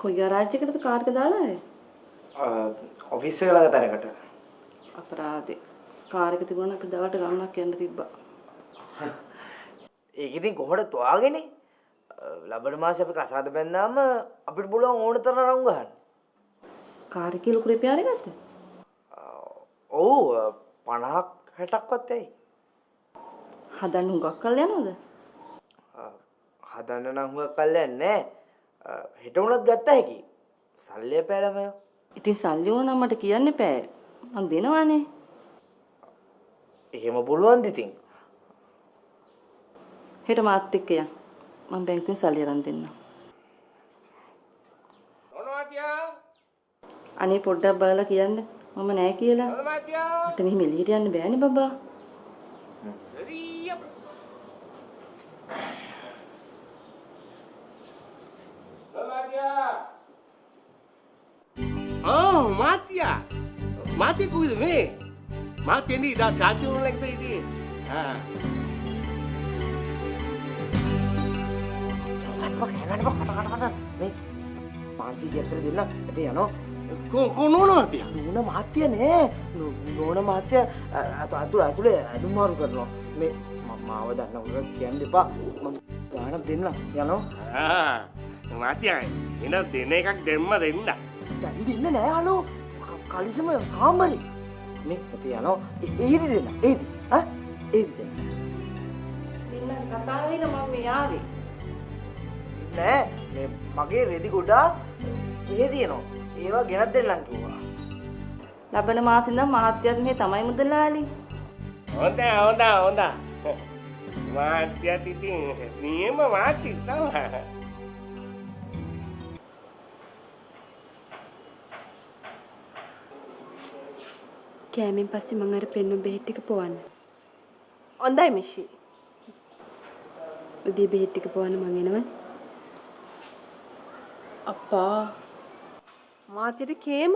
කොයි garage එකකටද car එක දාලා ආවේ? ඔෆිස් එක ළඟ තැනකට. අපරාධේ. කාර් එක තිබුණා අපිට දවල්ට ගමනක් යන්න තිබ්බා. ඒක ඉතින් කොහොමද තුවාගේනේ? ලබන මාසේ අපි කසාද බැන්දාම අපිට පුළුවන් ඕන තරම් රවුම් ගහන්න. කාර් එකේ ලොකු රිපෙයාර් එකක්ද? ඔව් 50ක් 60ක්වත් ඇයි. හදන්න හුඟක් කල් යනවද? හදන්න නම් හුඟක් කල් යන්නේ නැහැ. හෙට උනත් ගත්ත හැකි. සල්ලි එපෑලම. ඉතින් සල්ලි ඕන නම් මට කියන්න එපා. මං දෙනවනේ. එහෙම පුළුවන්ද ඉතින්? හෙට මාත් එක්ක යන්න. මම බැංකුවෙන් සල්ලි අරන් දෙන්නම්. මොනවද? අනේ පොඩ්ඩක් බලලා කියන්න. මම නෑ කියලා. මට මෙහෙම එළියට යන්න බෑනේ බබා. Oh, Matya. Matya kuida me. Matya ni dah satu orang lagi tadi. Ha. කතා මේ 500 අතර දෙන්න. ඉතින් යනවා. Kau nono Matya. නෝන මහත්තයා නෑ. නෝන මහත්තයා අතුලේ අඳුම් මාරු කරනවා. මේ මාව දන්න උගල කියන්න එපා. මම ගානක් දෙන්න යනවා. Ha. Matya, ini dene ekak demma denna. දැන් දෙන්න නෑ අනෝ. කලිසම කාමරේ. මේ ඉතින් යනවා. ඒදි දෙන්න. ඒදි. ඒදි දෙන්න. දෙන්නගේ කතාව වෙන මම මේ ආවේ. නෑ මේ මගේ රෙදි ගොඩාක් එහෙ තියෙනවා. ඒවා ගෙනත් දෙන්නම් කිව්වා. ලබන මාසෙ ඉඳන් මහත්යත් මේ තමයි මුදලාලි. Honda. Matya titin. Niyama mati tahu. කෑමෙන් පස්සේ මම අර පෙන්නුම් බෙහෙත් ටික පොවන්න. හොඳයි මිෂි. උදේ බෙහෙත් ටික පොවන්න මං එනවා. අප්පා මාතිට කෑම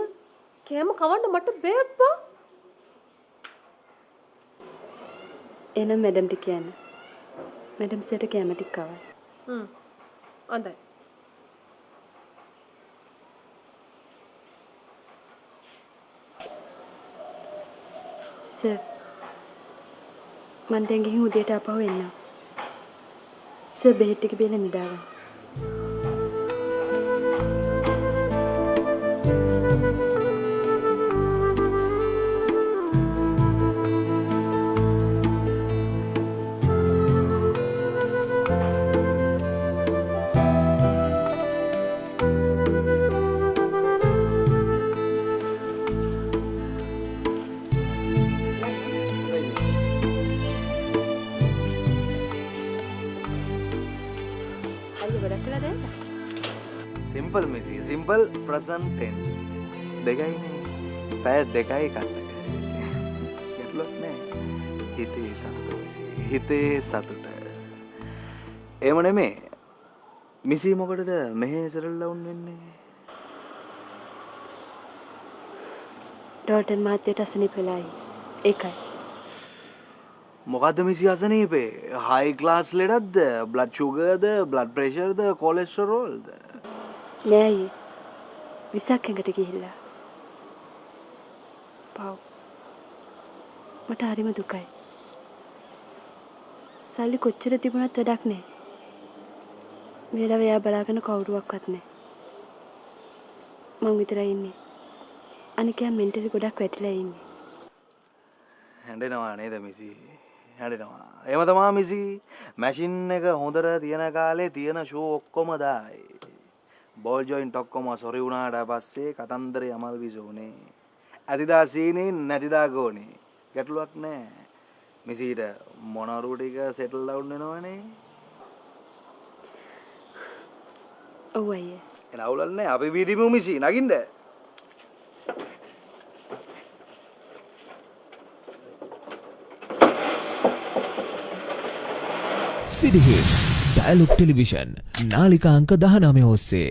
කවන්න මට බෑප්පා. එහෙනම් මැඩම්ට කියන්න. මැඩම් සර්ට කෑම ටික කවන්න. හොඳයි. සර් මං දැන් ගිහින් උදේට ආපහු එන්නම්. සර් බෙහෙත් ටික බීලා නිදාගන්න. Simple Missy, simple present tense. දෙකයිනේ. පැය දෙකයි කන්නක. ගැටලුවක් නෑ. හිතේ සතුට මිසි. හිතේ සතුට. එහෙම නෙමේ. මිසි මොකටද මෙහෙ ඉස්සරල්ලා වුන් වෙන්නේ? ඩෝටන් මහත්තයට අසනීප වෙලායි. ඒකයි. මොකද්ද මිසි අසනීපේ? හයි ක්ලාස් ලෙඩක්ද? බ්ලඩ් ෂුගර්ද? බ්ලඩ් ප්‍රෙෂර්ද? කොලෙස්ටරෝල්ද? නෑ අයියේ. විසක් ඇඟට ගිහිල්ලා. පව්. මට හරිම දුකයි. සල්ලි කොච්චර තිබුණත් වැඩක් නෑ. මේලා එයා බලාගෙන කවුරුවක්වත් නෑ. මං විතරයි ඉන්නේ. අනිකයා මෙන්ටලි ගොඩක් වැටිලා ඉන්නේ. හැඬෙනවා නේද මිසි? හැඬෙනවා. එහෙම තමයි මිසි. මැෂින් එක හොඳට තියෙන කාලේ තියෙන ෂෝ ඔක්කොම දායි. බෝල් ජොයින්ට් ඔක්කොම සොරි වුණාට පස්සේ කතන්දරේ අමල් විසෝනේ. ඇතිදා සීනේ නැතිදා ගෝනේ. ගැටලුවක් නෑ. මිසිට මොනරු ටික සෙටල් ඩවුන් වෙනවනේ. ඔව් අයියේ. එන අවුලක් නෑ. අපි වීදිමු මිසි නගින්න. City Hits Dialog Television නාලිකා අංක 19 ඔස්සේ